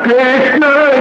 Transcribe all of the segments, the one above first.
Krishna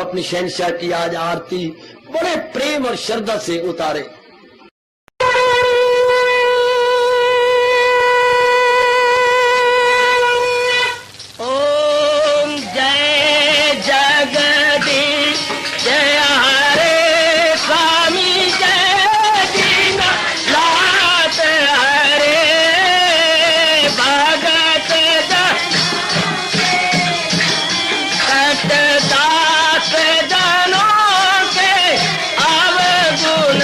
अपनी शहनशाह की आज आरती बड़े प्रेम और श्रद्धा से उतारे। ओम जय जगदीश जय हरे स्वामी जय दीनानाथ हरे भगत सतदास जनों के अवगुण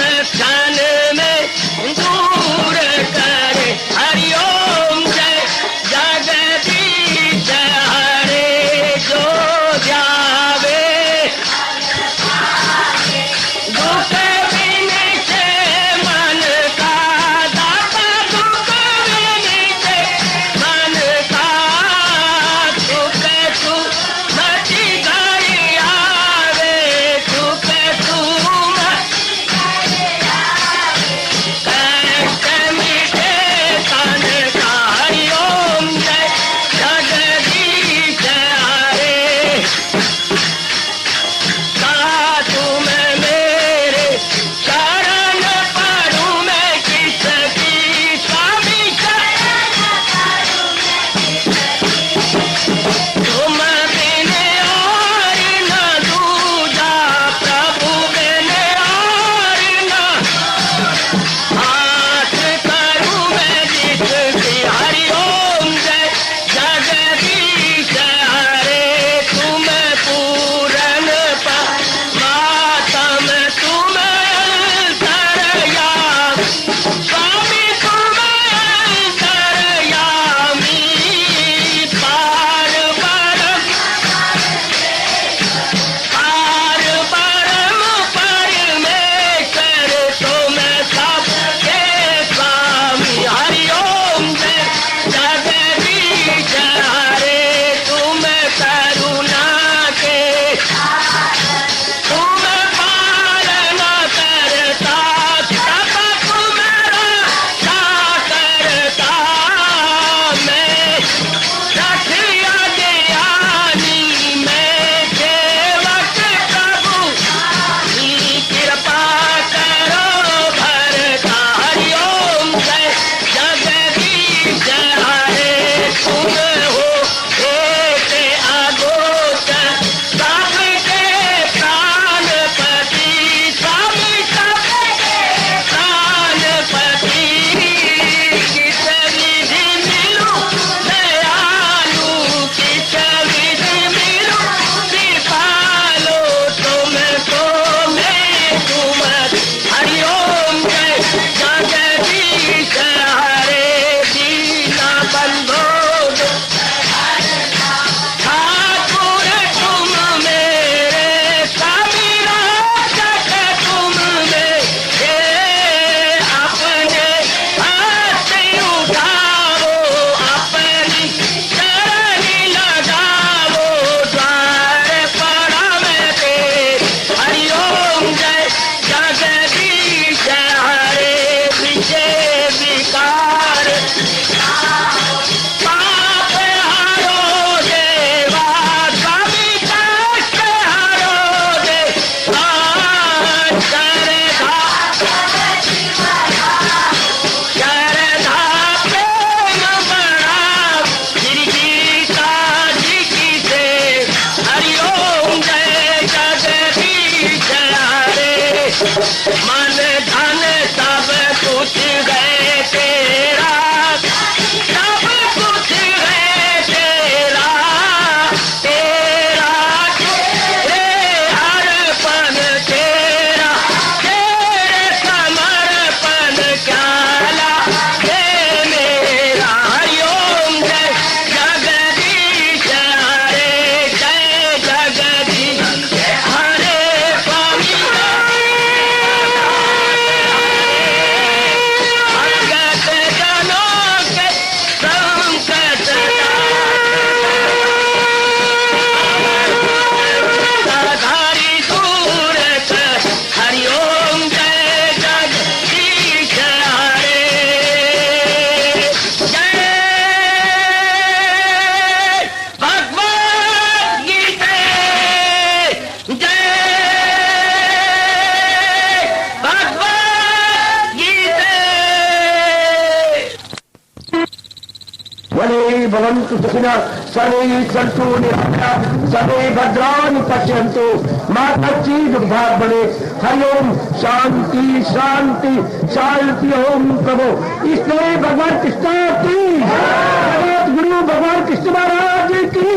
भवन्तु सुखिनः सर्वे सन्तु निरामयाः सर्वे भद्राणि पश्यन्तु मा कश्चित् दुर्भाग्यं भवेत्। हरि ओम शांति शांति शांति। ओम प्रभु इसलिए भगवान कृष्ण की जगत गुरु भगवान कृष्ण महाराज की।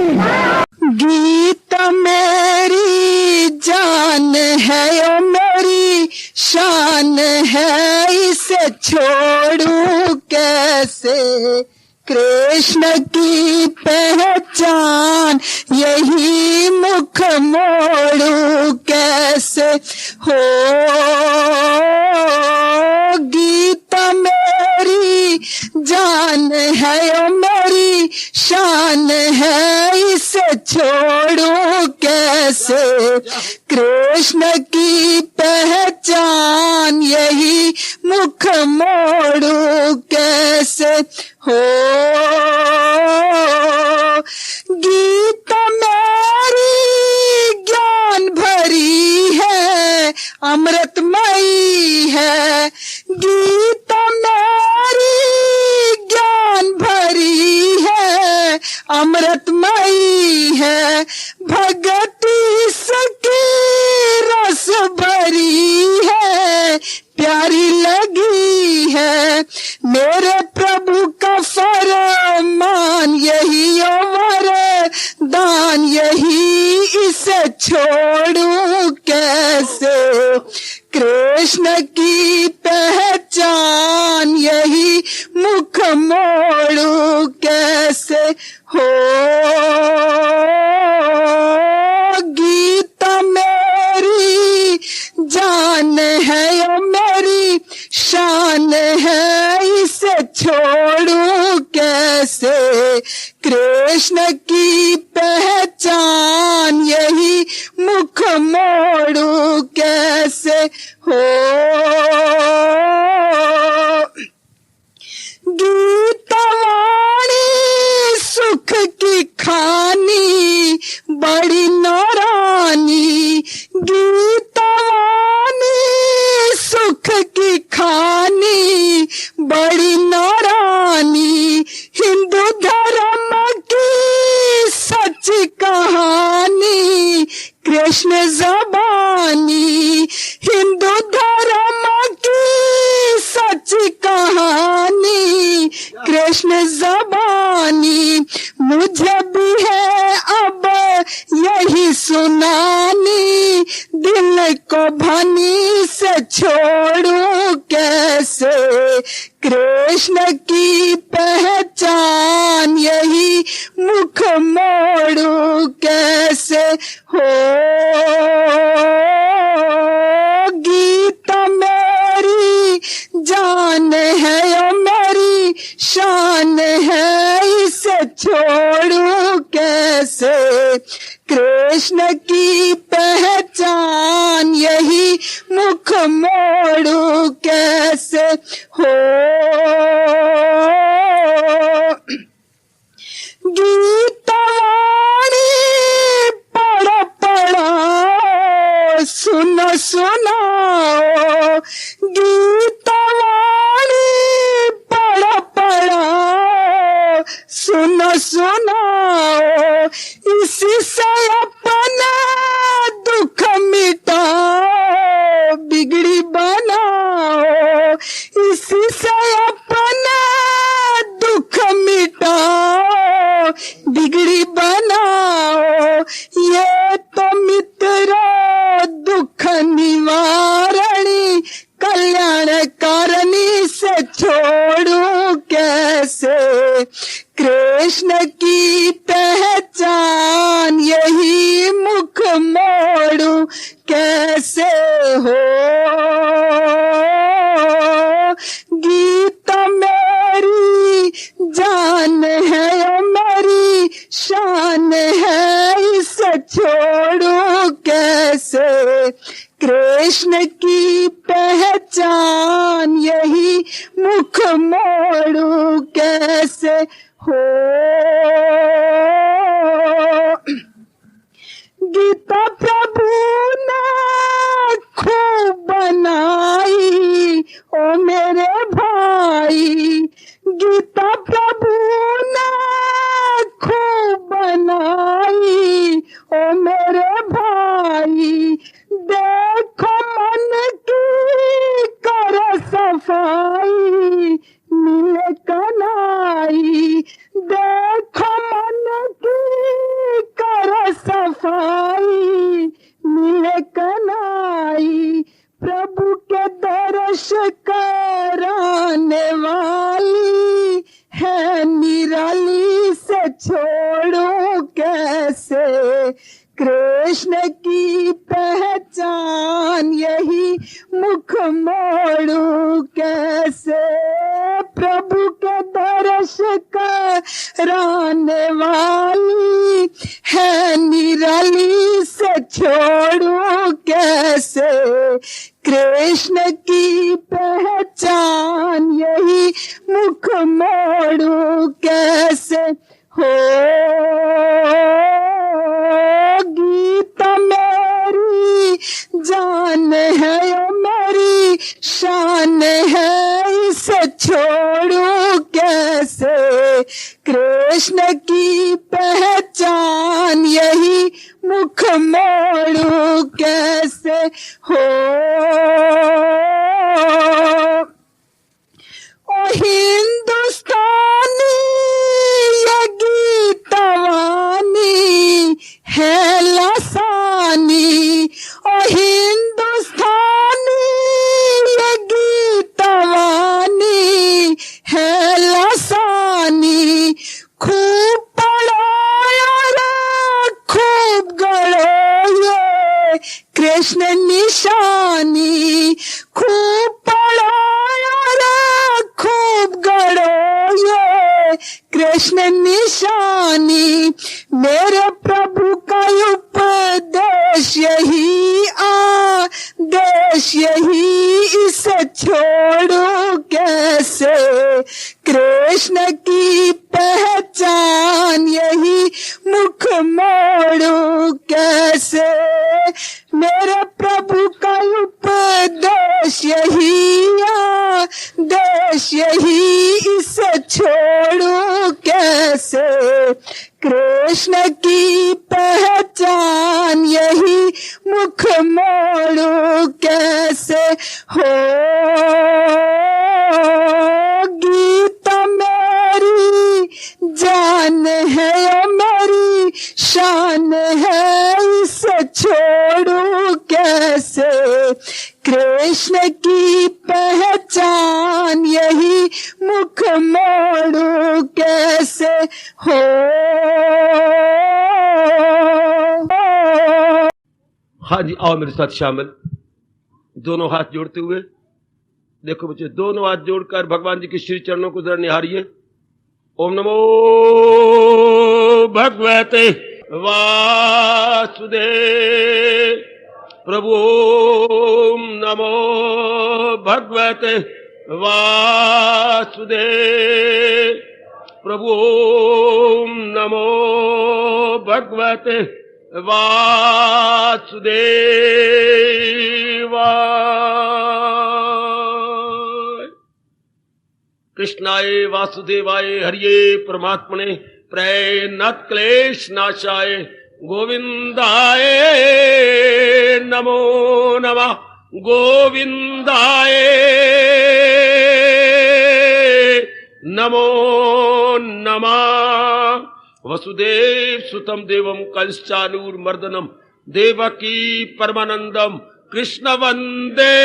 गीत मेरी जान है ओ मेरी शान है, इसे छोड़ू कैसे। कृष्ण की पहचान यही मुख मोड़ू कैसे हो। गीता मेरी जान है ओ मेरी शान है, इसे छोड़ू कैसे। कृष्ण की पहचान यही मुख मोड़ू कैसे हो। गीता मेरी ज्ञान भरी है अमृतमयी है। गीता मेरी ज्ञान भरी है अमृतमयी है। भगति सकी रस भरी है प्यारी लगी है। मेरे प्रभु का फरमान यही अमर दान यही, इसे छोड़ू कैसे। कृष्ण की पहचान यही मुख मोड़ू कैसे हो। गीता मेरी जान है ओ मेरी शान है, इसे छोड़ू कैसे। कृष्ण की पहचान यही मुख मोड़ू कैसे हो। गीता वाणी सुख की खानी बड़ी नारानी। गीता वाणी सुख की खानी बड़ी नारानी। हिंदू धर्म की सच कहानी कृष्ण जबानी। हिंदू धर्म की सच कहानी कृष्ण जबानी। मुझे भी है अब यही सुनानी, दिल को भनी से छोड़ू कैसे। कृष्ण की पहचान यही मुख मोड़ू कैसे हो। गीता मेरी जान है ओ मेरी शान है, इसे छोड़ू कैसे। कृष्ण की पहचान यही मुख मोड़ू कैसे हो। गीता वाणी पढ़ो पढ़ो सुनो सुनो। गीता वाणी पढ़ो पढ़ो सुनो सुनो। इसी से अपना दुख मिटाओ बिगड़ी बनाओ। इसी से अपना दुख मिटाओ बिगड़ी बनाओ। ये तो मित्र दुख निवारणी कल्याणकारिणी से छोड़ू कैसे। कृष्ण की पहचान यही मुख मोड़ू कैसे हो। गीता मेरी जान है ओ मेरी शान है, इसे छोड़ू कैसे। कृष्ण की पहचान यही मुख मोड़ू कैसे हो। गीता प्रभु ने खूब बनाई ओ मेरे भाई। गीता प्रभु ने देखो मन की कर सफाई मिले कनाई, देखो मन की कर सफाई मिले कनाई, प्रभु के दर्श कराने वाली है निराली से छोड़ो कैसे, कृष्ण की पहचान यही मुख मोड़ू कैसे, प्रभु के दर्श कराने वाली है निराली से छोड़ू कैसे, कृष्ण की पहचान यही मुख मोड़ू कैसे। हो गीता मेरी जान है ओ मेरी शान है, इसे छोड़ू कैसे, कृष्ण की पहचान यही मुख मोड़ू कैसे। हो ओ हिंदुस्तानी ये गीतवानी है लसानी, ओ हिंदुस्तानी ये गीतवानी है लसानी, खूब पढ़ाया रे खूब गढ़ो ये कृष्ण निशानी, खूब पढ़ाया रे खूब गढ़ो ये कृष्ण निशानी, मेरे प्रभु का उपदेश यही आदेश यही, इसे छोड़ो कैसे, कृष्ण की पहचान यही मुख मोड़ू कैसे, मेरे प्रभु का उपदेश यही आदेश यही, इसे छोड़ू कैसे, कृष्ण की पहचान यही मुख मोड़ू कैसे। हो गीता मेरी जान है ओ मेरी शान है, इसे छोड़ू कैसे, कृष्ण की पहचान यही मुख मोड़ू कैसे। हो हाँ जी, आओ मेरे साथ शामिल, दोनों हाथ जोड़ते हुए। देखो बच्चे, दोनों हाथ जोड़कर भगवान जी के श्री चरणों को जरा निहारिए। ओम नमो भगवते वासुदेव, प्रभु ओम नमो भगवते वासुदेव, प्रभु ओम नमो भगवते वासुदेवाय। कृष्णाय वासुदेवाय हरिये परमात्मने प्रणत क्लेश नाशाय गोविंदाय नमो नमः, गोविंदाय नमो नमः। वसुदेव सुतम देवम कंसचानूरमर्दनम देवकी परमानंदम कृष्ण वंदे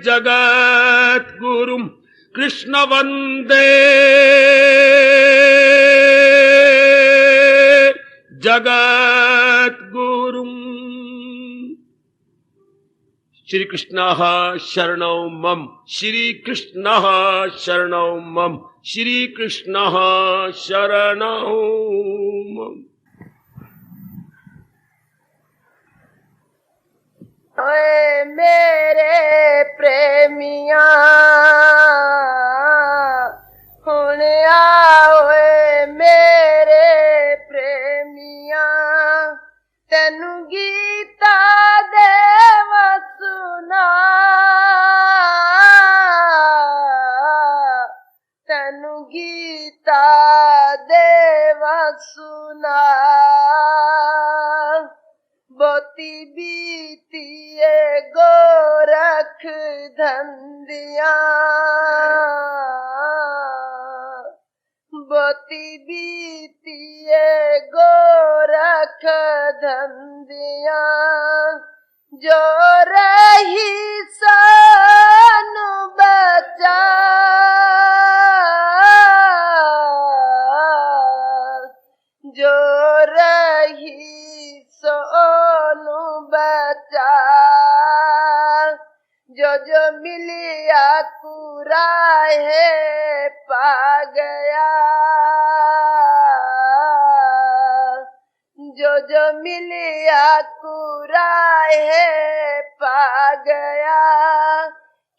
जगत गुरुम, कृष्ण वंदे जगत गुरुम। श्री कृष्ण शरणौ मम, श्री कृष्ण शरणौ मम, श्री कृष्ण शरणौ मम। ओए मेरे प्रेमिया हुण आओए मेरे प्रेमिया, तेनू गीता देव सुना, तेनू गीता देव सुना। ਬਹੁਤੀ ਬੀਤੀਏ ਗੋਰਖ ਧੰਦਿਆਂ ਬਹੁਤੀ ਬੀਤੀਏ ਗੋਰਖ ਧੰਦਿਆਂ ਜੋ ਰਹੀ ਸਾਨੂੰ ਬਚਾ ਜੋ ਰਹੀ सोनू बचा जो मिलिया कुरा है पा गया जो मिलिया कुरा है पा गया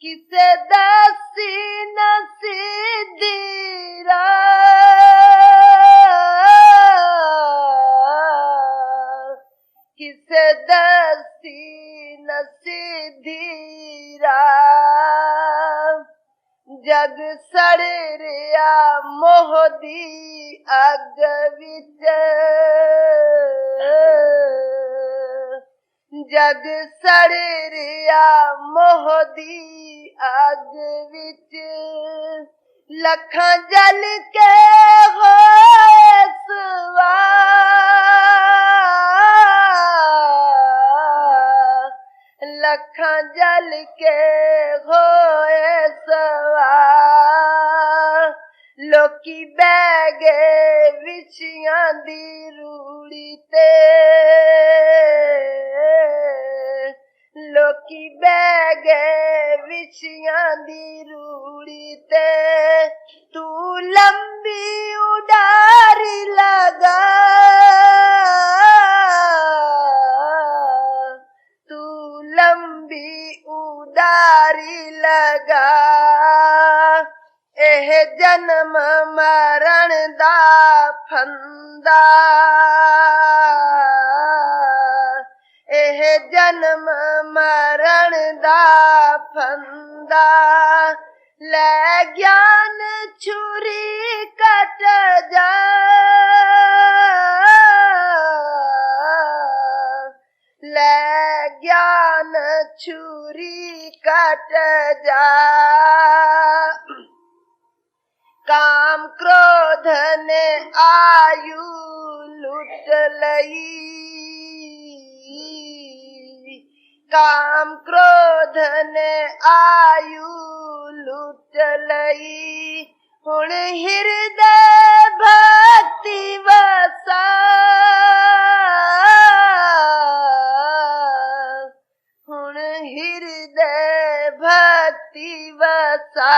किसे दसी नसीदी किसे दसी नसीधीरा जग सड़ रिया मोहदी अग विच जग सड़ रिया मोहदी अग विच लखां जल के होए सवार लखां जल के होए सवार लोकी बह गए विछियां दी रूड़ी ते लोकी बह गए विछियां दी रूड़ी ते तू लंबी उडारी लगा तू लंबी उडारी लगा एह जन्म मरण दा फंदा एह जन्म मरण दा फंदा ले ज्ञान छुरी कट जा ले ज्ञान छुरी कट जा काम क्रोध ने आयु लुट लई काम क्रोध ने आयु लुट लई हुण हृदय भक्ति वसा हुण हृदय भक्ति वसा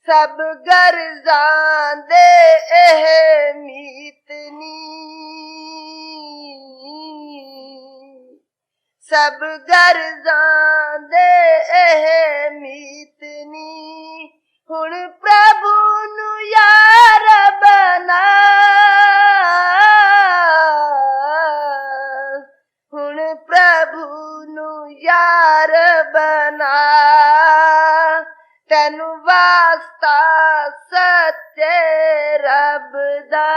सब गर्जां दे एह मीतनी सब गर्जां दे एह मीतनी हुण प्रभु नु यार बना हुण प्रभु नु यार बना तेनु वास्ता सच्चे रब दा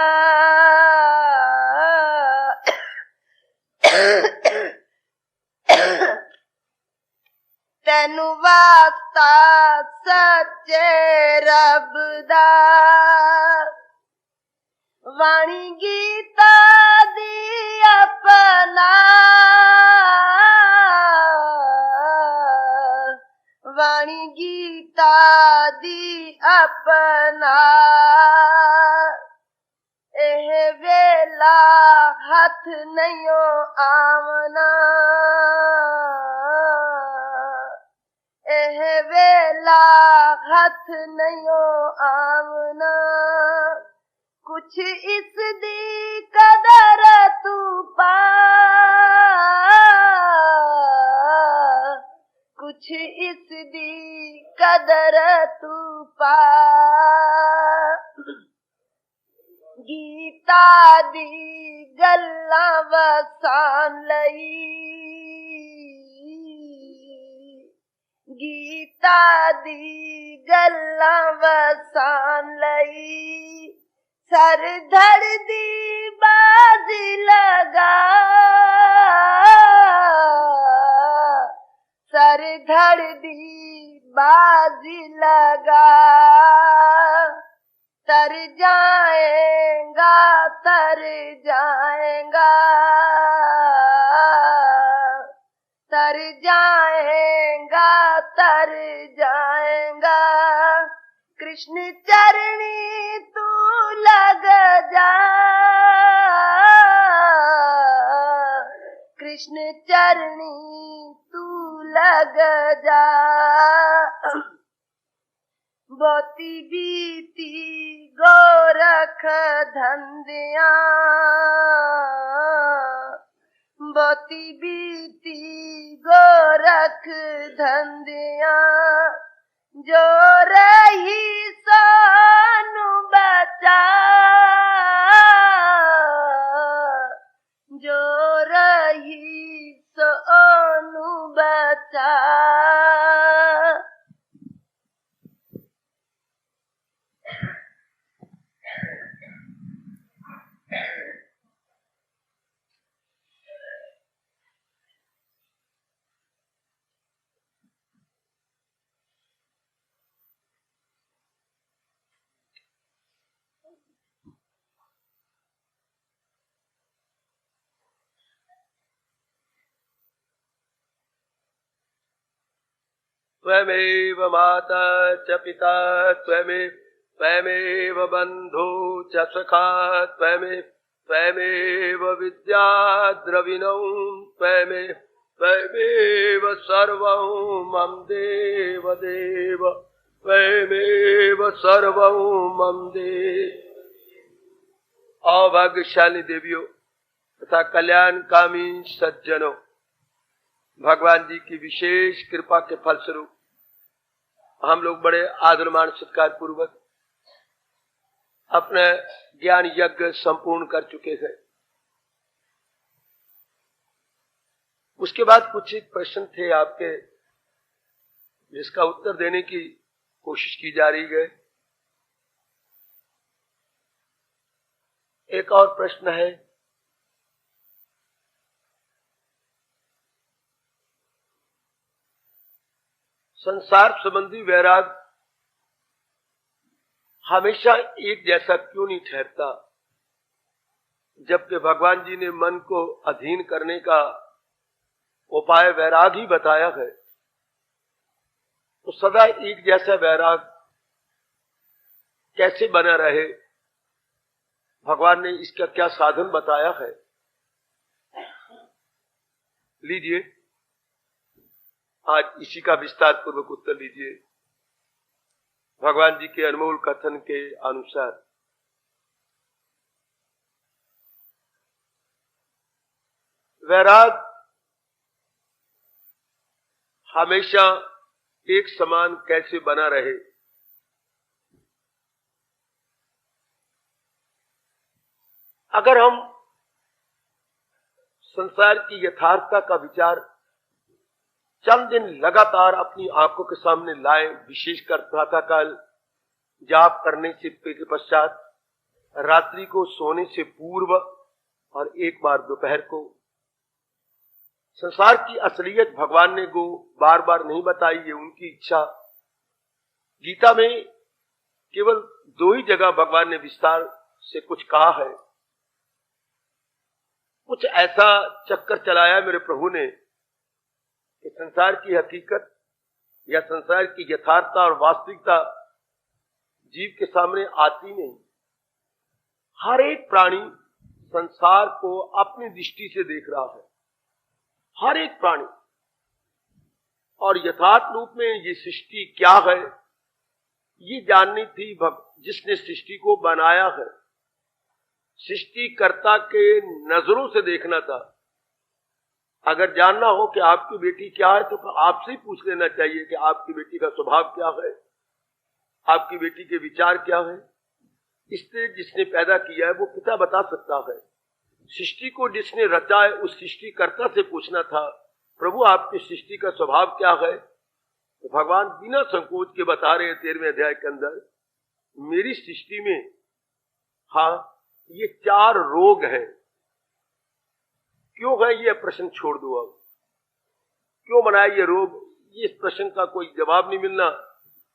तेनु वास्ता सच्चे रब दा वाणी गीता दी अपना वाणी गीता दी अपना एह वेला हथ नहीं आवना एह वेला हथ नहीं आवना कुछ इस दी कदर तू पा कुछ इस दी कदर तू पा गीता दी गल्लां वसान लई गीता दी गल्लां वसान लई सर धड़ दी बात बाजी लगा, सर धड़ दी बाजी लगा, तर जाएगा तर जाएगा, तर जाएगा तर जाएगा, कृष्ण चरणी तू लग जा, कृष्ण चरणी तू लग जा। बोती बीती गोरख धंधिया, बोती बीती गोरख धंधिया, जो रही सोनु बचा, जो रही सोनु बचा। त्वमेव माता च पिता त्वमेव, त्वमेव बन्धु च सखा त्वमेव, त्वमेव विद्या द्रविणौ त्वमेव, त्वमेव सर्वं मम देव देव, त्वमेव सर्वं मम देव। अभाग्यशाली देवियों तथा कल्याणकामी सज्जनों, भगवान जी की विशेष कृपा के फलस्वरूप हम लोग बड़े आदरमान सत्कार पूर्वक अपने ज्ञान यज्ञ संपूर्ण कर चुके हैं। उसके बाद कुछ एक प्रश्न थे आपके, जिसका उत्तर देने की कोशिश की जा रही है। एक और प्रश्न है, संसार संबंधी वैराग हमेशा एक जैसा क्यों नहीं ठहरता, जबकि भगवान जी ने मन को अधीन करने का उपाय वैराग ही बताया है। तो सदा एक जैसा वैराग कैसे बना रहे, भगवान ने इसका क्या साधन बताया है? लीजिए, आज इसी का विस्तार पूर्वक उत्तर लीजिए। भगवान जी के अनमोल कथन के अनुसार वैराग हमेशा एक समान कैसे बना रहे? अगर हम संसार की यथार्थता का विचार चंद दिन लगातार अपनी आंखों के सामने लाए, विशेषकर प्रातःकाल जाप करने से के पश्चात, रात्रि को सोने से पूर्व और एक बार दोपहर को, संसार की असलियत भगवान ने को बार बार नहीं बताई, ये उनकी इच्छा। गीता में केवल 2 ही जगह भगवान ने विस्तार से कुछ कहा है। कुछ ऐसा चक्कर चलाया मेरे प्रभु ने कि संसार की हकीकत या संसार की यथार्थता और वास्तविकता जीव के सामने आती नहीं। हर एक प्राणी संसार को अपनी दृष्टि से देख रहा है, हर एक प्राणी। और यथार्थ रूप में ये सृष्टि क्या है, ये जाननी थी जिसने सृष्टि को बनाया है। सृष्टिकर्ता के नजरों से देखना था। अगर जानना हो कि आपकी बेटी क्या है तो आपसे ही पूछ लेना चाहिए कि आपकी बेटी का स्वभाव क्या है, आपकी बेटी के विचार क्या है। इसलिए जिसने पैदा किया है वो पिता बता सकता है। सृष्टि को जिसने रचा है उस सृष्टिकर्ता से पूछना था, प्रभु आपकी सृष्टि का स्वभाव क्या है? तो भगवान बिना संकोच के बता रहे हैं 13वें अध्याय के अंदर, मेरी सृष्टि में हाँ ये 4 रोग हैं। क्यों है ये प्रश्न छोड़ दो। अब क्यों बनाया ये रोग, इस प्रश्न का कोई जवाब नहीं मिलना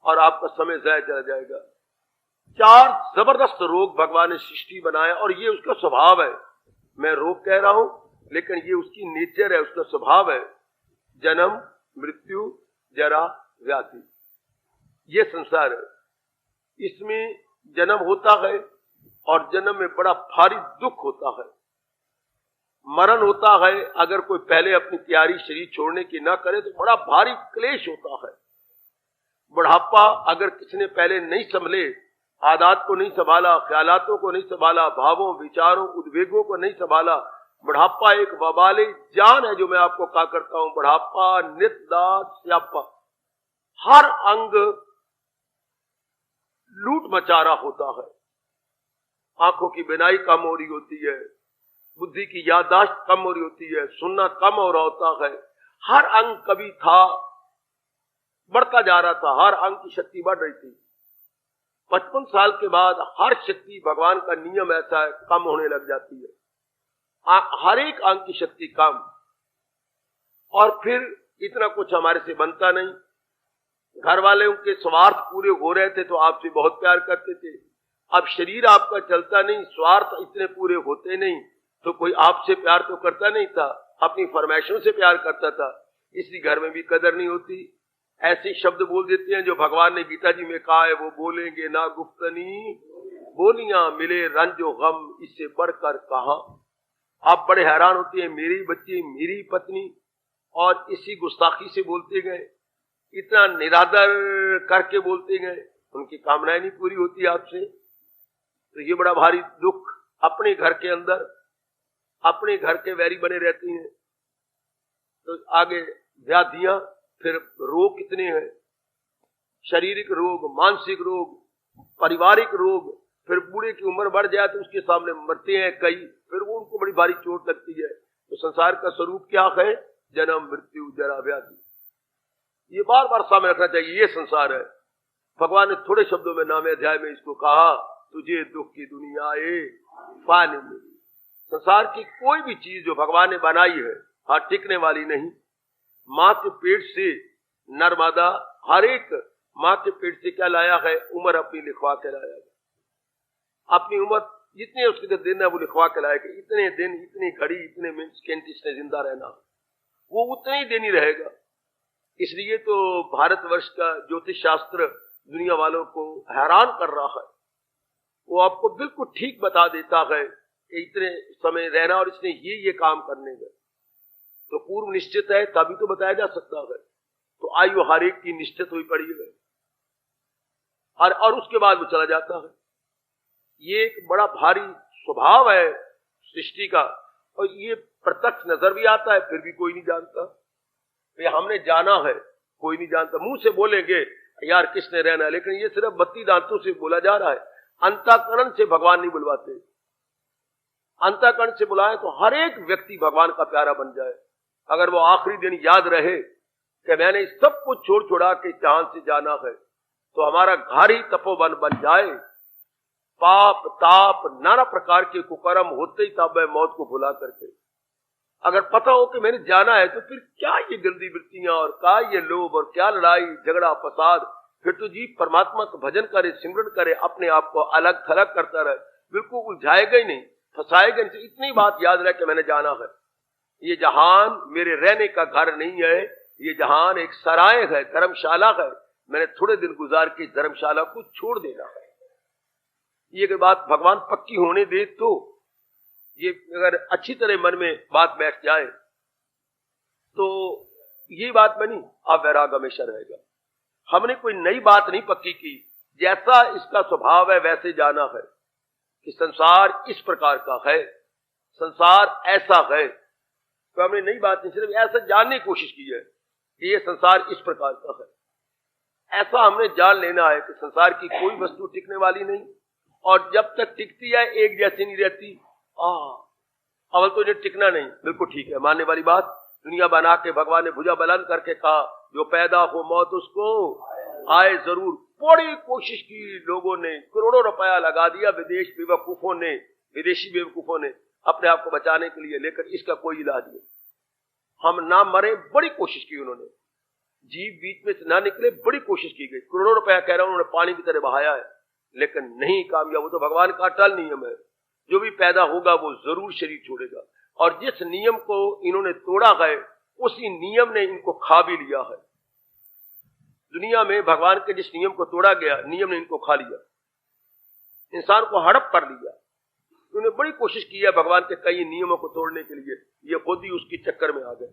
और आपका समय ज़ाया चला जाएगा। 4 जबरदस्त रोग भगवान ने सृष्टि बनाया और ये उसका स्वभाव है। मैं रोग कह रहा हूं लेकिन ये उसकी नेचर है, उसका स्वभाव है। जन्म, मृत्यु, जरा, व्याधि, ये संसार है। इसमें जन्म होता है और जन्म में बड़ा भारी दुख होता है। मरण होता है, अगर कोई पहले अपनी तैयारी शरीर छोड़ने की ना करे तो बड़ा भारी क्लेश होता है। बुढ़ापा, अगर किसी ने पहले नहीं संभले, आदत को नहीं संभाला, ख्यालातों को नहीं संभाला, भावों, विचारों, उद्वेगों को नहीं संभाला, बुढ़ापा एक वबाले जान है। जो मैं आपको कहा करता हूं, बुढ़ापा नित्य स्यापा, हर अंग लूट मचा रहा होता है। आंखों की बिनाई कम हो रही होती है, बुद्धि की याददाश्त कम हो रही होती है, सुनना कम हो रहा होता है। हर अंग कभी था बढ़ता जा रहा था, हर अंग की शक्ति बढ़ रही थी। 55 साल के बाद हर शक्ति, भगवान का नियम ऐसा है, कम होने लग जाती है। हर एक अंग की शक्ति कम, और फिर इतना कुछ हमारे से बनता नहीं। घर वाले के स्वार्थ पूरे हो रहे थे तो आपसे बहुत प्यार करते थे। अब शरीर आपका चलता नहीं, स्वार्थ इतने पूरे होते नहीं, तो कोई आपसे प्यार तो करता नहीं था, अपनी फरमाइशों से प्यार करता था। इसलिए घर में भी कदर नहीं होती। ऐसे शब्द बोल देते हैं जो भगवान ने गीता जी में कहा है, वो बोलेंगे ना गुफ्तनी बोलियां, मिले रंजो गम, इससे बढ़कर कहां। आप बड़े हैरान होते हैं, मेरी बच्ची, मेरी पत्नी, और इसी गुस्ताखी से बोलते गए, इतना निरादर करके बोलते गए, उनकी कामनाएं नहीं पूरी होती आपसे। तो ये बड़ा भारी दुख। अपने घर के अंदर अपने घर के वैरी बने रहती हैं। तो आगे व्याधियां, फिर रोग कितने हैं, शारीरिक रोग, मानसिक रोग, पारिवारिक रोग, फिर बूढ़े की उम्र बढ़ जाए तो उसके सामने मरते हैं कई, फिर वो उनको बड़ी भारी चोट लगती है। तो संसार का स्वरूप क्या है, जन्म, मृत्यु, जरा, व्याधि। ये बार बार सामने रखना चाहिए, ये संसार है। भगवान ने थोड़े शब्दों में 9वें अध्याय में इसको कहा, तुझे दुख की दुनिया पाने मिली। संसार की कोई भी चीज जो भगवान ने बनाई है, हाँ, टिकने वाली नहीं। माँ के पेट से नर्मदा, हर एक माँ के पेट से क्या लाया है, उम्र अपनी लिखवा के लाया है। अपनी उम्र जितने उसके दिन है वो लिखवा के लाएगा। इतने दिन, इतनी घड़ी, इतने मिनट सेकंड इसने जिंदा रहना, वो उतने ही दिन ही रहेगा। इसलिए तो भारतवर्ष का ज्योतिष शास्त्र दुनिया वालों को हैरान कर रहा है। वो आपको बिल्कुल ठीक बता देता है कि इतने समय रहना और इसने ये काम करने का तो पूर्व निश्चित है, तभी तो बताया जा सकता है। तो आयु हर एक की निश्चित हुई पड़ी है, और उसके बाद वो चला जाता है। ये एक बड़ा भारी स्वभाव है सृष्टि का, और ये प्रत्यक्ष नजर भी आता है, फिर भी कोई नहीं जानता। ये हमने जाना है, कोई नहीं जानता। मुंह से बोलेंगे यार किसने रहना है, लेकिन ये सिर्फ 32 दांतों से बोला जा रहा है। अंतःकरण से भगवान नहीं बुलवाते। अंतःकरण से बुलाए तो हर एक व्यक्ति भगवान का प्यारा बन जाए। अगर वो आखिरी दिन याद रहे कि मैंने सब कुछ छोड़ छुड़ा के चांद से जाना है, तो हमारा घर ही तपोवन बन जाए। पाप, ताप, नाना प्रकार के कुकर्म होते ही तब मौत को भुला करके, अगर पता हो कि मैंने जाना है, तो फिर क्या ये जल्दी वृत्तियां और क्या ये लोभ और क्या लड़ाई झगड़ा फसाद। फिर तो जी परमात्मा का भजन करे, सिमरन करे, अपने आप को अलग थलग करता रहे, बिल्कुल उलझाएगा ही नहीं, फंसाएगा नहीं। इतनी बात याद रहे कि मैंने जाना है। ये जहान मेरे रहने का घर नहीं है, ये जहान एक सराय है, धर्मशाला है। मैंने थोड़े दिन गुजार के धर्मशाला को छोड़ देना है। ये बात भगवान पक्की होने दे तो, ये अगर अच्छी तरह मन में बात बैठ जाए तो ये बात बनी, आप वैराग हमेशा रहेगा। हमने कोई नई बात नहीं पक्की की, जैसा इसका स्वभाव है वैसे जाना है कि संसार इस प्रकार का है, संसार ऐसा है। तो हमने नई बात नहीं, सिर्फ ऐसा जानने की कोशिश की है कि ये संसार इस प्रकार का है। ऐसा हमने जान लेना है कि संसार की कोई वस्तु टिकने वाली नहीं, और जब तक टिकती है एक जैसी नहीं रहती। अवल तो ये टिकना नहीं, बिल्कुल ठीक है, मानने वाली बात। दुनिया बना के भगवान ने भुजा बुलंद करके कहा, जो पैदा हो मौत उसको आए जरूर। बड़ी कोशिश की लोगों ने, करोड़ों रुपया लगा दिया विदेशी बेवकूफों ने। अपने आप को बचाने के लिए, लेकिन इसका कोई इलाज नहीं। हम ना मरे, बड़ी कोशिश की उन्होंने, जीव बीच में से ना निकले, बड़ी कोशिश की गई। करोड़ों रुपया कह रहा हूं उन्होंने पानी की तरह बहाया है, लेकिन नहीं कामयाब। वो तो भगवान का अटल नियम है, जो भी पैदा होगा वो जरूर शरीर छोड़ेगा। और जिस नियम को इन्होंने तोड़ा है, उसी नियम ने इनको खा भी लिया है। दुनिया में भगवान के जिस नियम को तोड़ा गया, नियम ने इनको खा लिया, इंसान को हड़प कर लिया। उन्होंने बड़ी कोशिश की है भगवान के कई नियमों को तोड़ने के लिए, ये खुद ही उसकी चक्कर में आ गए।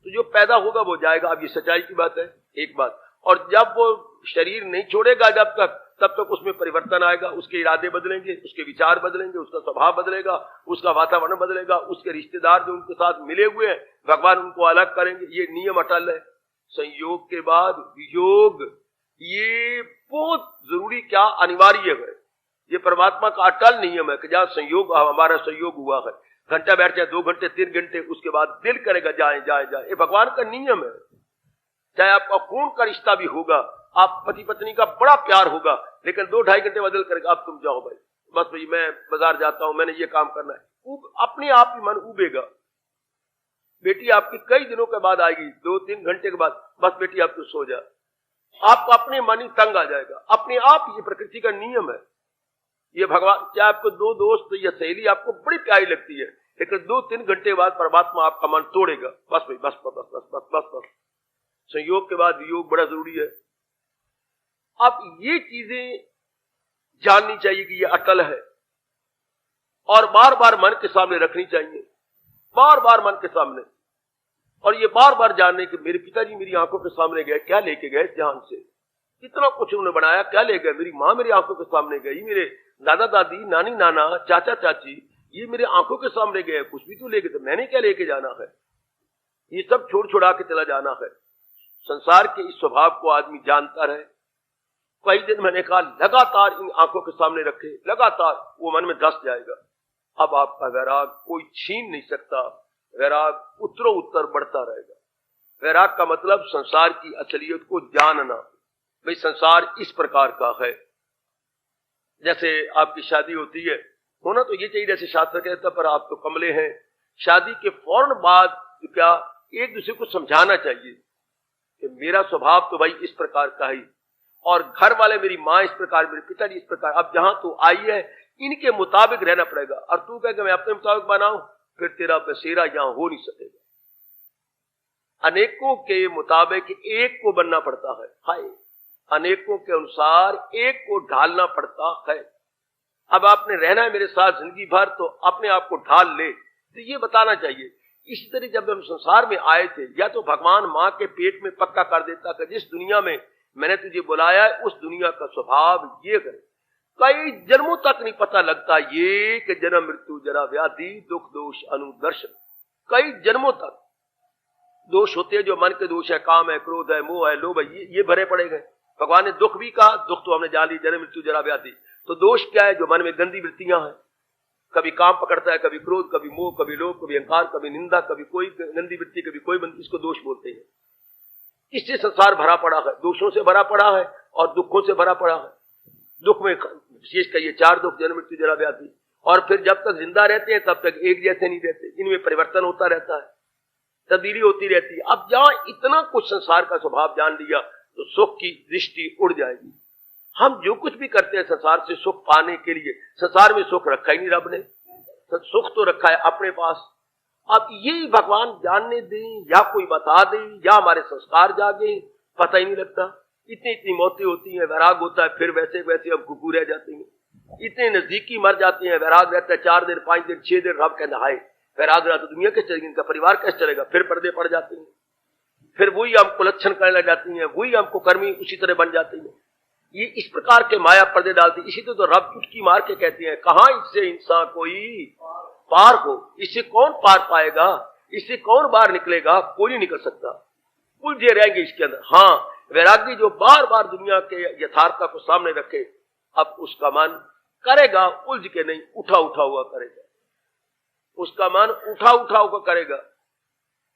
तो जो पैदा होगा वो जाएगा। अब ये सच्चाई की बात है, एक बात। और जब वो शरीर नहीं छोड़ेगा जब तक, तब तक उसमें परिवर्तन आएगा, उसके इरादे बदलेंगे, उसके विचार बदलेंगे, उसका स्वभाव बदलेगा, उसका वातावरण बदलेगा, उसके रिश्तेदार जो उनके साथ मिले हुए हैं भगवान उनको अलग करेंगे। ये नियम अटल है। संयोग के बाद वियोग, ये बहुत जरूरी, क्या अनिवार्य है। ये परमात्मा का अटल नियम है कि जहां संयोग, हमारा संयोग हुआ है, घंटा बैठ जाए, 2 घंटे 3 घंटे, उसके बाद दिल करेगा जाए जाए जाए। ये भगवान का नियम है। चाहे आपका खून का रिश्ता भी होगा, आप पति पत्नी का बड़ा प्यार होगा, लेकिन 2-2.5 घंटे बदल करेगा, अब तुम जाओ भाई, बस भाई मैं बाजार जाता हूं, मैंने ये काम करना है। अपने आप ही मन उबेगा। बेटी आपकी कई दिनों के बाद आएगी, 2-3 घंटे के बाद, बस बेटी आप तो सो जा, आपको अपने मन ही तंग आ जाएगा, अपने आप। ये प्रकृति का नियम है। ये भगवान, चाहे आपको 2 दोस्त या सहेली आपको बड़ी प्यारी लगती है, लेकिन 2-3 घंटे बाद परमात्मा आपका मन तोड़ेगा। बस भाई, बस बस बस बस बस बस बस। संयोग के बाद वियोग बड़ा जरूरी है। अब ये चीजें जाननी चाहिए कि ये अटल है, और बार बार मन के सामने रखनी चाहिए, बार बार मन के सामने। और ये बार बार जानने कि मेरे पिताजी मेरी आंखों के सामने गए, क्या लेके गए ध्यान से, कितना कुछ उन्होंने बनाया, क्या ले गए। मेरी माँ मेरी आंखों के सामने गई, मेरे दादा दादी, नानी नाना, चाचा चाची, ये मेरे आंखों के सामने गए, कुछ भी तो ले गए, तो मैंने क्या लेके जाना है। ये सब छोड़ छुड़ा के चला जाना है। संसार के इस स्वभाव को आदमी जानता रहे। कई दिन मैंने कहा लगातार इन आंखों के सामने रखे, लगातार, वो मन में धस जाएगा। अब आपका वैराग कोई छीन नहीं सकता, वैराग उत्तरों उत्तर बढ़ता रहेगा। वैराग का मतलब संसार की असलियत को जानना। भाई संसार इस प्रकार का है। जैसे आपकी शादी होती है, होना तो ये चाहिए जैसे शास्त्र कहता, पर आप तो कमले हैं। शादी के फौरन बाद क्या एक दूसरे को समझाना चाहिए कि मेरा स्वभाव तो भाई इस प्रकार का है, और घर वाले, मेरी माँ इस प्रकार, मेरे पिताजी इस प्रकार, अब जहां तू आई है इनके मुताबिक रहना पड़ेगा। और तू कह मैं अपने मुताबिक बनाऊं, फिर तेरा बसेरा यहां हो नहीं सकेगा। अनेकों के मुताबिक एक को बनना पड़ता है। हाय, अनेकों के अनुसार एक को ढालना पड़ता है। अब आपने रहना है मेरे साथ जिंदगी भर, तो अपने आप को ढाल ले, तो ये बताना चाहिए। इसी तरह जब हम संसार में आए थे, या तो भगवान माँ के पेट में पक्का कर देता कि जिस दुनिया में मैंने तुझे बुलाया है उस दुनिया का स्वभाव ये करे। कई जन्मों तक नहीं पता लगता ये कि जन्म मृत्यु जरा व्याधि दुख दोष अनुदर्शन, कई जन्मों तक दोष होते हैं जो मन के दोष है, काम है, क्रोध है, मोह है, लोभ है, ये भरे पड़े गए। भगवान ने दुख भी कहा, दुख तो हमने जान ली, जन्म मृत्यु जरा व्याधि। तो दोष क्या है? जो मन में गंदी वृत्तियां हैं, कभी काम पकड़ता है, कभी क्रोध, कभी मोह, कभी लोभ, कभी अहंकार, कभी निंदा, कभी कोई गंदी वृत्ति, कभी कोई बंदी, इसको दोष बोलते हैं। इससे संसार भरा पड़ा है, दोषों से भरा पड़ा है और दुखों से भरा पड़ा है। दुख में विशेष कर ये 4 दुख, जन्म मृत्यु जरा व्याधि। और फिर जब तक जिंदा रहते हैं तब तक एक जैसे नहीं रहते, इनमें परिवर्तन होता रहता है, तब्दीली होती रहती है। अब जहां इतना कुछ संसार का स्वभाव जान लिया तो सुख की दृष्टि उड़ जाएगी। हम जो कुछ भी करते हैं संसार से सुख पाने के लिए, संसार में सुख रखा ही नहीं रब ने, सुख तो रखा है अपने पास। अब ये भगवान जानने दें या कोई बता दे या हमारे संस्कार जागे, पता ही नहीं लगता। इतनी इतनी मौतें होती हैं, वैराग होता है, फिर वैसे वैसे अब घुघू रह जाते हैं। इतने नजदीकी मर जाते हैं, वैराग रहता है 4 दिन 5 दिन 6 दिन, रब कहना हाय वैराग रहा तो दुनिया कैसे चलेगी, इनका परिवार कैसे चलेगा। फिर पर्दे पड़ जाते हैं, फिर वही हमको लक्षण करने लग जाती हैं, वही हमको कर्मी उसी तरह बन जाती है। ये इस प्रकार के माया पर्दे डालती। इसी तो रब चुटकी मार के कहते हैं, कहां इससे इंसान कोई पार हो, इससे कौन पार पाएगा, इससे कौन बाहर निकलेगा, कोई नहीं निकल सकता, उलझे रहेंगे इसके अंदर। हाँ, वैरागी जो बार बार दुनिया के यथार्थता को सामने रखे, अब उसका मन करेगा उलझ के नहीं, उठा उठा हुआ करेगा। उसका मन उठा उठा हुआ करेगा,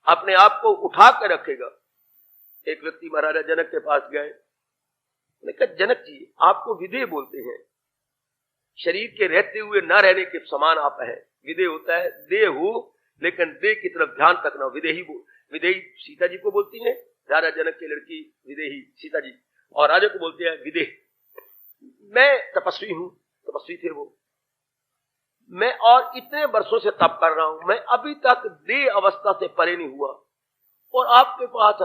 अपने आप को उठा के रखेगा। एक व्यक्ति महाराजा जनक के पास गए, उन्होंने कहा जनक जी आपको विधेय बोलते हैं, शरीर के रहते हुए न रहने के समान आप हैं, विदेह होता है देह हो, लेकिन देह की तरफ ध्यान तक ना हो। विदेही सीता जी को बोलती है, राजा जनक की लड़की विदेही सीता जी, और राजा को बोलते हैं विदेह। मैं तपस्वी हूं, तपस्वी थे वो, मैं और इतने वर्षों से तप कर रहा हूं, मैं अभी तक देह अवस्था से परे नहीं हुआ, और आपके पास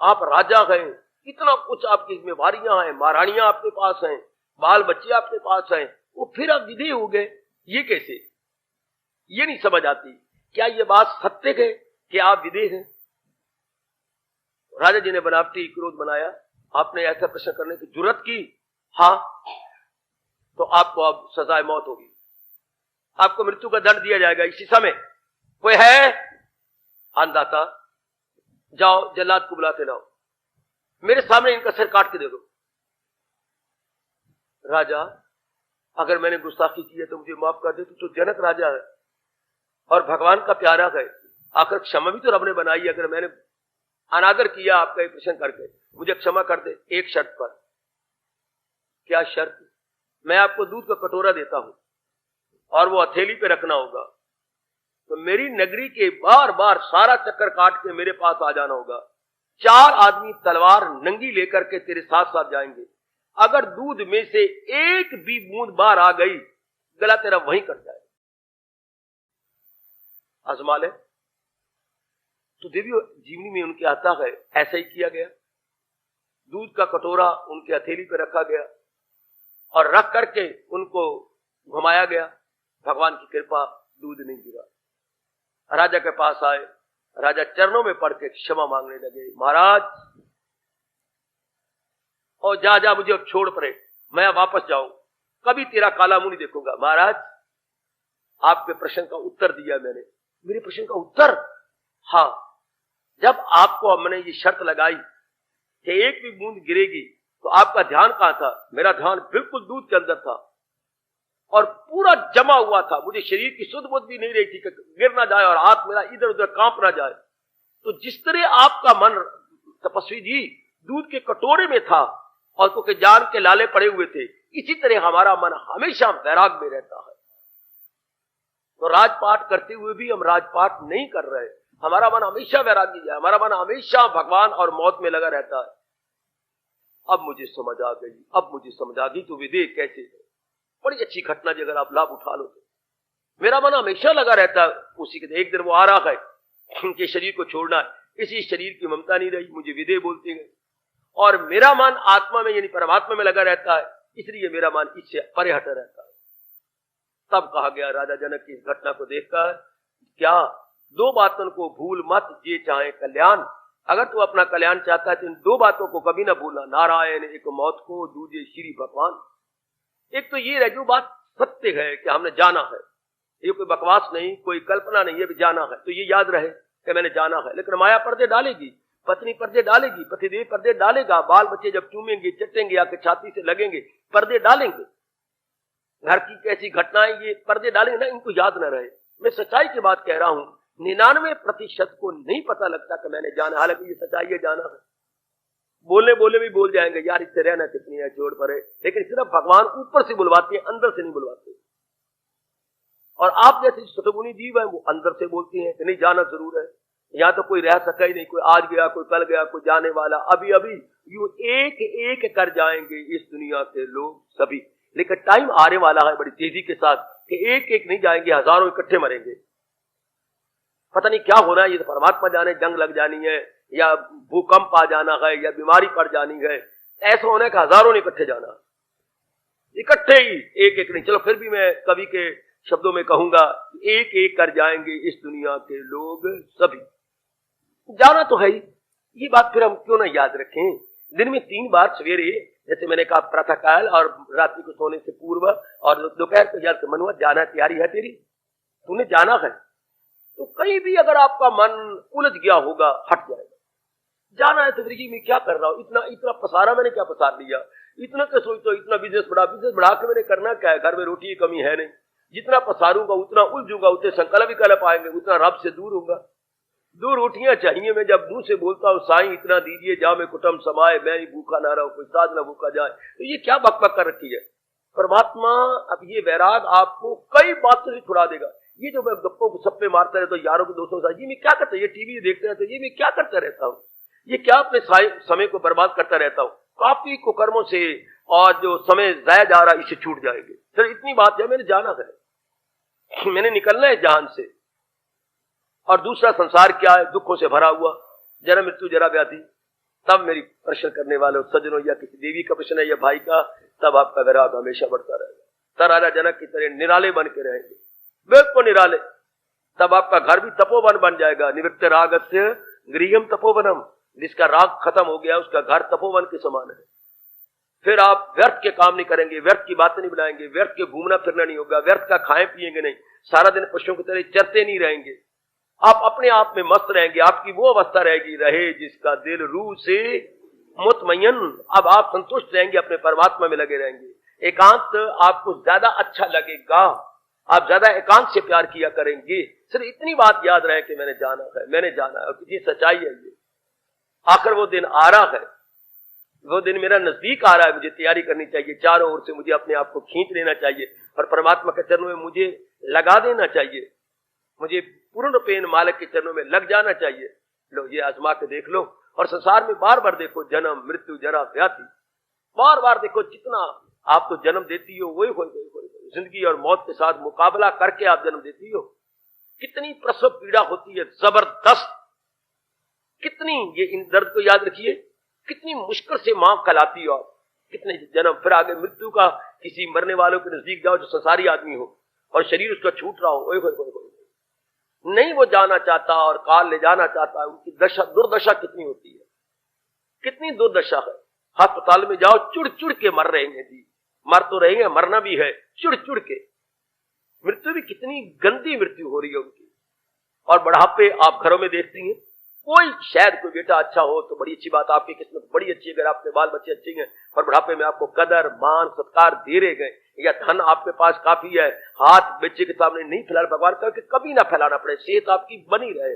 आप राजा हैं, इतना कुछ आपकी जिम्मेवारियां हैं, महारानियां आपके पास हैं, बाल बच्चे आपके पास हैं, वो फिर आप विदेह हो गए, ये कैसे? ये नहीं समझ आती। क्या ये बात सत्य है कि आप विदेह हैं? राजा जी ने बनावटी क्रोध बनाया, आपने ऐसा प्रश्न करने की जुर्रत की, हाँ, तो आपको अब सजाए मौत होगी, आपको मृत्यु का दंड दिया जाएगा इसी समय। कोई है? अंधाता, जाओ जल्लाद को बुलाते लाओ, मेरे सामने इनका सिर काट के दे दो। राजा, अगर मैंने गुस्ताखी की है तो मुझे माफ कर दे, तो जनक राजा है और भगवान का प्यारा है, आखिर क्षमा भी तो रब ने बनाई। अगर मैंने अनादर किया आपका एक प्रश्न करके, मुझे क्षमा कर दे, एक शर्त पर। क्या शर्त? मैं आपको दूध का कटोरा देता हूं और वो हथेली पे रखना होगा, तो मेरी नगरी के बार बार सारा चक्कर काट के मेरे पास आ जाना होगा। 4 आदमी तलवार नंगी लेकर के तेरे साथ साथ जाएंगे, अगर दूध में से एक भी बूंद बाहर आ गई, गला तेरा वहीं कट जाएगा। आजमा ले। तो देवी जीवनी में उनके आता है, ऐसा ही किया गया। दूध का कटोरा उनके हथेली पे रखा गया और रख करके उनको घुमाया गया। भगवान की कृपा, दूध नहीं गिरा। राजा के पास आए, राजा चरणों में पड़ के क्षमा मांगने लगे, महाराज और जा मुझे अब छोड़ पड़े, मैं वापस जाऊं, कभी तेरा काला मुंह नहीं देखूंगा। महाराज, आपके प्रश्न का उत्तर दिया मैंने। मेरे प्रश्न का उत्तर? हाँ, जब आपको हमने ये शर्त लगाई कि एक भी बूंद गिरेगी, तो आपका ध्यान कहां था? मेरा ध्यान बिल्कुल दूध के अंदर था और पूरा जमा हुआ था, मुझे शरीर की सुध बुध भी नहीं रही थी कि गिर ना जाए और हाथ मेरा इधर उधर कांप ना जाए। तो जिस तरह आपका मन तपस्वी जी दूध के कटोरे में था और क्योंकि जान के लाले पड़े हुए थे, इसी तरह हमारा मन हमेशा वैराग में रहता है। तो राजपाट करते हुए भी हम राजपाट नहीं कर रहे, हमारा मन हमेशा वैरागी है, हमारा मन हमेशा भगवान और मौत में लगा रहता है। अब मुझे समझ आ गई, तो विदेह कैसे है। बड़ी अच्छी घटना जी, अगर आप लाभ उठा लो तो। मेरा मन हमेशा लगा रहता है उसी के। एक दिन वो आ रहा है, उनके शरीर को छोड़ना है, इसी शरीर की ममता नहीं रही, मुझे विदेह बोलते गए, और मेरा मन आत्मा में यानी परमात्मा में लगा रहता है, इसलिए मेरा मन इससे परे हटा रहता है। तब कहा गया राजा जनक की इस घटना को देखकर, क्या 2 बातों को भूल मत, जे चाहे कल्याण। अगर तू अपना कल्याण चाहता है तो इन 2 बातों को कभी ना भूलना, नारायण एक मौत को, दूजे श्री भगवान। एक तो ये है जो बात सत्य है कि हमने जाना है, ये कोई बकवास नहीं, कोई कल्पना नहीं है, भी जाना है तो ये याद रहे कि मैंने जाना है। लेकिन माया पर्दे डालेगी, पत्नी पर्दे डालेगी, पतिदेव पर्दे डालेगा, बाल बच्चे जब चूमेंगे, चटेंगे, आके छाती से लगेंगे, पर्दे डालेंगे। घर की कैसी घटनाएं ये पर्दे डालेंगे ना, इनको याद न रहे। मैं सच्चाई की बात कह रहा हूं, 99% को नहीं पता लगता कि मैंने जाना, हालांकि ये सच्चाई है, जाना है। बोले भी बोल जाएंगे, यार इससे रहना कितनी है, छोड़ पड़े, लेकिन सिर्फ भगवान ऊपर से बुलवाते हैं, अंदर से नहीं बुलवाते। और आप जैसे सतगुणी जीव है, वो अंदर से बोलते हैं कि नहीं जाना जरूर है। यहाँ तो कोई रह सका ही नहीं, कोई आज गया, कोई कल गया, कोई जाने वाला, अभी अभी यूं एक एक कर जाएंगे इस दुनिया के लोग सभी। लेकिन टाइम आने वाला है बड़ी तेजी के साथ कि एक एक नहीं जाएंगे, हजारों इकट्ठे मरेंगे। पता नहीं क्या होना है, ये तो परमात्मा जाने, जंग लग जानी है या भूकंप आ जाना है या बीमारी पड़ जानी है, ऐसा होने का हजारों ने इकट्ठे जाना, इकट्ठे ही, एक एक नहीं। चलो फिर भी मैं कवि के शब्दों में कहूंगा, एक एक कर जाएंगे इस दुनिया के लोग सभी। जाना तो है ही, ये बात फिर हम क्यों ना याद रखें। दिन में 3 बार सवेरे, जैसे मैंने कहा प्रातः काल और रात्रि को सोने से पूर्व और दोपहर को याद, मनुआ जाना तैयारी है तेरी, तूने जाना है। तो कहीं भी अगर आपका मन उलझ गया होगा, हट जाएगा। जाना है तो जिंदगी में क्या कर रहा हूं, इतना पसारा मैंने क्या पसार लिया, इतना क्या सोचता हूं, इतना बिजनेस बढ़ा के मैंने करना क्या है, घर में रोटी की कमी है नहीं, जितना पसारूंगा उतना उलझूंगा, उतने संकल्प विकल्प आएंगे, उतना रब से दूर होगा। 2 रोटियां चाहिए, मैं जब मुंह से बोलता हूं साईं इतना दीजिए, जा मैं कुटुंब समाए, मैं ही भूखा ना रहूं, कोई साध ना भूखा जाए, तो ये क्या बकबक कर रखी है। परमात्मा अब ये वैराग आपको कई बातों से छुड़ा देगा। ये जो मैं गप्पों को सप्पे मारता रहता हूँ यारों के दोस्तों के साथ, ये मैं क्या करता हूँ, ये टीवी देखते रहता हूँ, ये मैं क्या करता रहता हूँ, ये क्या अपने समय को बर्बाद करता रहता हूँ, काफी कुकर्मों से और जो समय जाया जा रहा है इससे छूट जाएंगे। सर इतनी बात है, मैंने जाना है, मैंने निकलना है जहान से। और दूसरा संसार क्या है, दुखों से भरा हुआ, जन्म मृत्यु जरा व्याधि। तब मेरी प्रश्न करने वाले सज्जनों या किसी देवी का प्रश्न है या भाई का, तब आपका वैराग हमेशा बढ़ता रहेगा। राजा जनक की तरह निराले बन के रहेंगे, बिल्कुल निराले। तब आपका घर भी तपोवन बन जाएगा। निवृत्त रागस्य गृहम तपोवनम, जिसका राग खत्म हो गया उसका घर तपोवन के समान है। फिर आप व्यर्थ के काम नहीं करेंगे, व्यर्थ की बातें नहीं बनाएंगे, व्यर्थ के घूमना फिरना नहीं होगा, व्यर्थ का खाएं पिएंगे नहीं, सारा दिन पशुओं की तरह चरते नहीं रहेंगे, आप अपने आप में मस्त रहेंगे। आपकी वो अवस्था रहेगी, रहे जिसका दिल रूह से मुतमय्यन। अब आप संतुष्ट रहेंगे, अपने परमात्मा में लगे रहेंगे। एकांत आपको ज्यादा अच्छा लगेगा, आप ज्यादा एकांत से प्यार किया करेंगे। सिर्फ इतनी बात याद रहे कि मैंने जाना है, मैंने जाना है, और किसी सच्चाई है ये। आखिर वो दिन आ रहा है, वो दिन मेरा नजदीक आ रहा है, मुझे तैयारी करनी चाहिए। चारों ओर से मुझे अपने आप को खींच लेना चाहिए और परमात्मा के चरणों में मुझे लगा देना चाहिए। मुझे पूर्ण रूपेण मालिक के चरणों में लग जाना चाहिए। लो ये आजमा के देख लो, और संसार में बार बार देखो, जन्म मृत्यु जरा व्याधि, बार बार देखो। जितना आप तो जन्म देती हो वही जिंदगी और मौत के साथ मुकाबला करके आप जन्म देती हो। कितनी प्रसव पीड़ा होती है, जबरदस्त। कितनी, ये इन दर्द को याद रखिए, कितनी मुश्किल से मां कहलाती हो आप। कितने जन्म, फिर आगे मृत्यु का, किसी मरने वालों के नजदीक जाओ जो संसारी आदमी हो और शरीर उसका छूट रहा हो, ओए नहीं वो जाना चाहता और काल ले जाना चाहता है। उनकी दशा, दुर्दशा कितनी होती है, कितनी दुर्दशा है। अस्पताल में जाओ, चुड़ चुड़ के मर रहे हैं जी, मर तो रहेंगे, मरना भी है चुड़ चुड़ के। मृत्यु भी कितनी गंदी मृत्यु हो रही है उनकी। और बढ़ापे आप घरों में देखती हैं, कोई शायद कोई बेटा अच्छा हो तो बड़ी अच्छी बात, आपकी किस्मत बड़ी अच्छी है अगर आपके बाल बच्चे अच्छे हैं, और बढ़ापे में आपको कदर मान सत्कार दे रहे गए, या धन आपके पास काफी है, हाथ बच्चे के सामने नहीं फैलाना, भगवान करके कभी ना फैलाना पड़े, सेहत आपकी बनी रहे,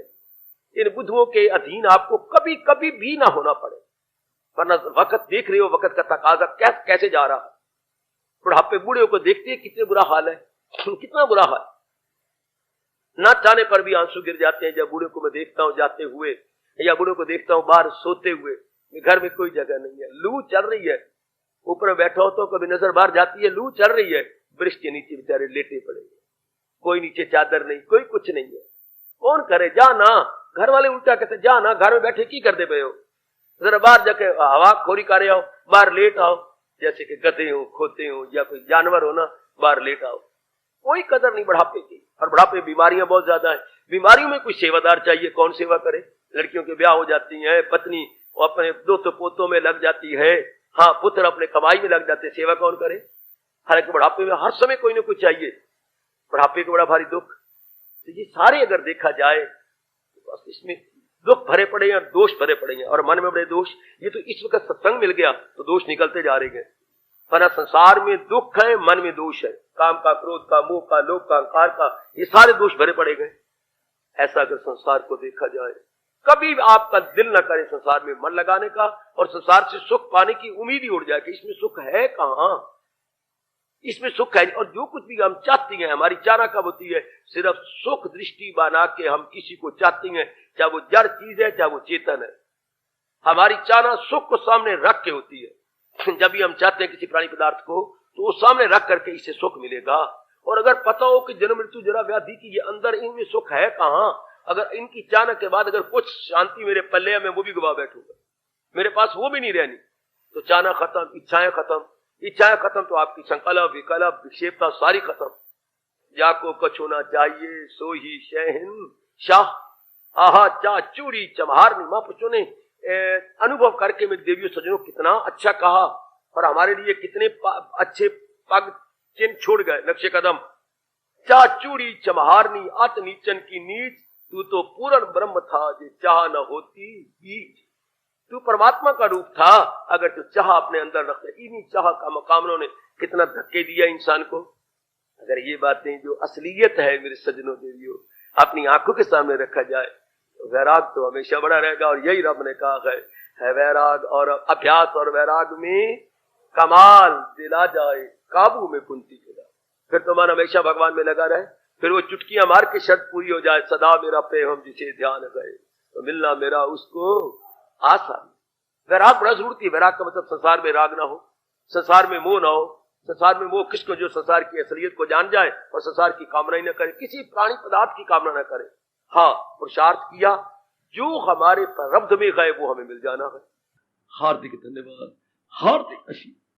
इन बुद्धुओं के अधीन आपको कभी कभी भी ना होना पड़े। वरना वक्त देख रहे हो, वक्त का तकाजा कैसे जा रहा है। बुढ़ापे बूढ़े को देखते हैं कितने बुरा हाल है, कितना बुरा हाल। ना चाहने पर भी आंसू गिर जाते हैं जब बूढ़े को मैं देखता हूं जाते हुए, या बूढ़े को देखता हूं बाहर सोते हुए। घर में कोई जगह नहीं है, लू चल रही है, ऊपर बैठा हो तो कभी नजर बाहर जाती है, लू चल रही है, वृक्ष के नीचे बेचारे लेटे पड़े, कोई नीचे चादर नहीं, कोई कुछ नहीं है। कौन करे, जा ना। घर वाले उल्टा कहते जा ना, घर में बैठे की करते पे हो, जरा बाहर जाके हवा खोरी करे आओ, बाहर लेट आओ, जैसे कि गधे हो, खोते हो या कोई जानवर हो ना, बाहर लेट आओ। कोई कदर नहीं बढ़ापे की। और बढ़ापे बीमारियां बहुत ज्यादा है, बीमारियों में कोई सेवादार चाहिए, कौन सेवा करे। लड़कियों के ब्याह हो जाती है, पत्नी अपने दोस्तों पोतों में लग जाती है, हाँ पुत्र अपने कमाई में लग जाते, सेवा कौन करे। हालांकि बढ़ापे में हर समय कोई ना कोई चाहिए, बढ़ापे का बड़ा भारी दुख। तो ये सारे अगर देखा जाए तो बस इसमें दुख भरे पड़े हैं और दोष भरे पड़े हैं, और मन में बड़े दोष। ये तो इस वक्त सत्संग मिल गया तो दोष निकलते जा रहे हैं, वरना संसार में दुख है, मन में दोष है, काम का, क्रोध का, मोह का, लोभ का, अहंकार का, ये सारे दोष भरे पड़े गए। ऐसा अगर संसार को देखा जाए, कभी आपका दिल न करे संसार में मन लगाने का, और संसार से सुख पाने की उम्मीद ही उड़ जाए कि इसमें सुख है कहां, इसमें सुख है। और जो कुछ भी हम चाहते हैं, हमारी चाहना कब होती है, सिर्फ सुख दृष्टि बना के हम किसी को चाहते हैं, चाहे वो जड़ चीज है चाहे वो चेतन है। हमारी चाहना सुख को सामने रख के होती है। जब भी हम चाहते हैं किसी प्राणी पदार्थ को, तो वो सामने रख करके इससे सुख मिलेगा। और अगर पता हो कि जन्म मृत्यु जरा व्याधि की ये अंदर, इनमें सुख है कहां, अगर इनकी चाहना के बाद अगर कुछ शांति मेरे पल्ले है, मैं वो भी गवा बैठूंगा, मेरे पास वो भी नहीं रहनी। तो चाहना खत्म, इच्छाएं खत्म, इच्छाएं खत्म तो आपकी संकल्प विकल्प विक्षेपता सारी खत्म। जाको कछु ना चाहिए सो ही शहन शाह, आहा चा चूड़ी चमहारनी। महापुरुषों ने अनुभव करके मेरे देवियों सज्जनों कितना अच्छा कहा, और हमारे लिए कितने अच्छे पग चिन्ह छोड़ गए, नक्शे कदम। चा चूड़ी चमहारनी अत नीचन की नीच, तू तो पूर्ण ब्रह्म था जे चाह न होती बीज। तू परमात्मा का रूप था अगर तू चाह अपने अंदर रखते। इन्हीं चाह का मकामों ने कितना धक्के दिया इंसान को। अगर ये बातें जो असलियत है मेरे सज्जनों देवियों अपनी आंखों के सामने रखा जाए, तो वैराग तो हमेशा बड़ा रहेगा। और यही रब ने कहा है वैराग और अभ्यास और वैराग में कमाल दिला जाए, काबू में कुंती खिला। फिर तो मन हमेशा भगवान में लगा रहे, फिर वो चुटकियां मार के शर्त पूरी हो जाए, सदा मेरा प्रेम जिसे ध्यान गए, तो मिलना मेरा उसको आसान। वैराग बड़ा जरूरती है। वैराग का मतलब संसार में राग ना हो, संसार में मोह ना हो। संसार में मोह किसको, जो संसार की असलियत को जान जाए और संसार की कामना ही न करे, किसी प्राणी पदार्थ की कामना न करे। हाँ, पुरुषार्थ किया, जो हमारे प्रारब्ध में गए वो हमें मिल जाना है। हार्दिक धन्यवाद, हार्दिक आशीर्वाद।